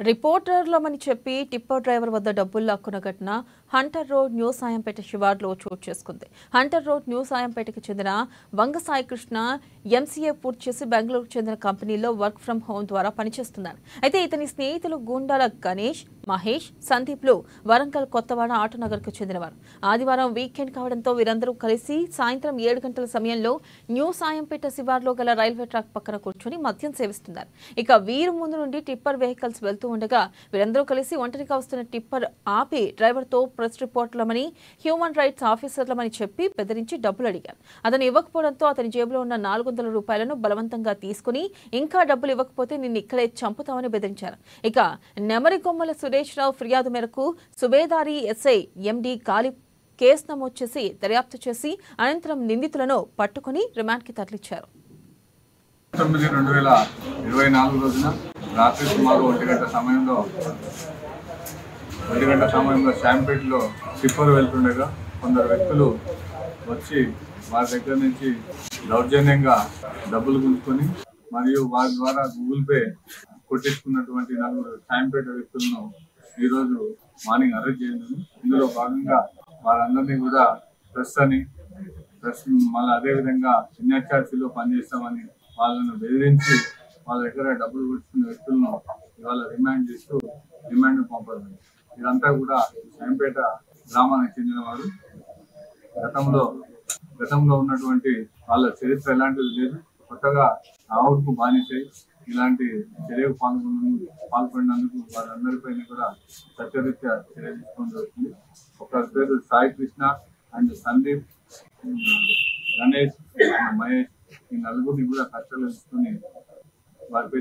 రిపోర్టర్లమని చెప్పి tipper driver వద్ద డబ్బులు లాక్కున్న ఘటన హంటర్ రోడ్ న్యూ సాయంపేట శివార్లో చోటు చేసుకుంది. హంటర్ రోడ్ న్యూ సాయంపేటకు చెందిన వంగ సాయికృష్ణ ఎంసీఏ పూర్తి చేసి బెంగళూరుకు చెందిన కంపెనీలో వర్క్ ఫ్రం హోం ద్వారా పనిచేస్తున్నారు. అయితే ఇతని స్నేహితులు గూండాల గణేష్, మహేష్, సందీప్లు వరంగల్ కొత్తవాడ ఆటోనగర్కు చెందినవారు. ఆదివారం వీకెండ్ కావడంతో వీరందరూ కలిసి సాయంత్రం 7 గంటల సమయంలో న్యూ సాయంపేట శివార్లో గల రైల్వే ట్రాక్ పక్కన కూర్చొని మద్యం సేవిస్తున్నారు. ఇక వీరు ముందు నుండి టిప్పర్ వెహికల్స్ వెళ్తూ ఉండగా వీరందరూ కలిసి ఒంటరిగా వస్తున్న టిప్పర్ ఆపి డ్రైవర్తో ప్రెస్ రిపోర్టర్లమని, హ్యూమన్ రైట్స్ ఆఫీసర్లమని చెప్పి బెదిరించి డబ్బులు అడిగారు. అతను ఇవ్వకపోవడంతో అతని జేబులో ఉన్న 400 రూపాయలను బలవంతంగా తీసుకుని ఇంకా డబ్బులు ఇవ్వకపోతే నిన్ను ఇక్కడే చంపుతామని బెదిరించారు. ఇక నెమరికొమ్మల సురేష్ రావు ఫిర్యాదు మేరకు సుబేదారి ఎస్ఐ ఎండి గాలిబ్ కేసు నమోదు చేసి దర్యాప్తు చేసి అనంతరం నిందితులను పట్టుకుని రిమాండ్కి తరలించారు. 9/2024 రోజున రాత్రి సుమారు 1 గంట సమయంలో శాంపేటలో టిప్పర్ వెళ్తుండగా కొందరు వ్యక్తులు వచ్చి వారి దగ్గర నుంచి దౌర్జన్యంగా డబ్బులు గుంజుకొని మరియు వారి ద్వారా గూగుల్ పే కొట్టించుకున్నటువంటి 4 శాంపేట వ్యక్తులను ఈరోజు మార్నింగ్ అరెస్ట్ చేసింది. ఇందులో భాగంగా వారందరినీ కూడా ప్రెస్ మళ్ళీ అదేవిధంగా ఎన్హెచ్ఆర్సీలో పనిచేస్తామని వాళ్ళను బెదిరించి వాళ్ళ దగ్గర డబ్బులు కొట్టుకున్న వ్యక్తులను ఇవాళ రిమాండ్ చేస్తూ రిమాండ్ పంపారు. ఇదంతా కూడా శాంపేట గ్రామానికి చెందినవారు. గతంలో ఉన్నటువంటి వాళ్ళ చరిత్ర ఎలాంటిది లేదు. కొత్తగా ఆవుకు బానిసై ఇలాంటి చర్యకు పాల్పడినందుకు వాళ్ళందరిపైన కూడా చట్టరీత్యా చర్య తీసుకోవడం జరుగుతుంది. ఒకరి పేరు సాయి కృష్ణ అండ్ సందీప్, గణేష్, మహేష్, ఈ 4గురిని కూడా కష్టలు తీసుకుని వారిపై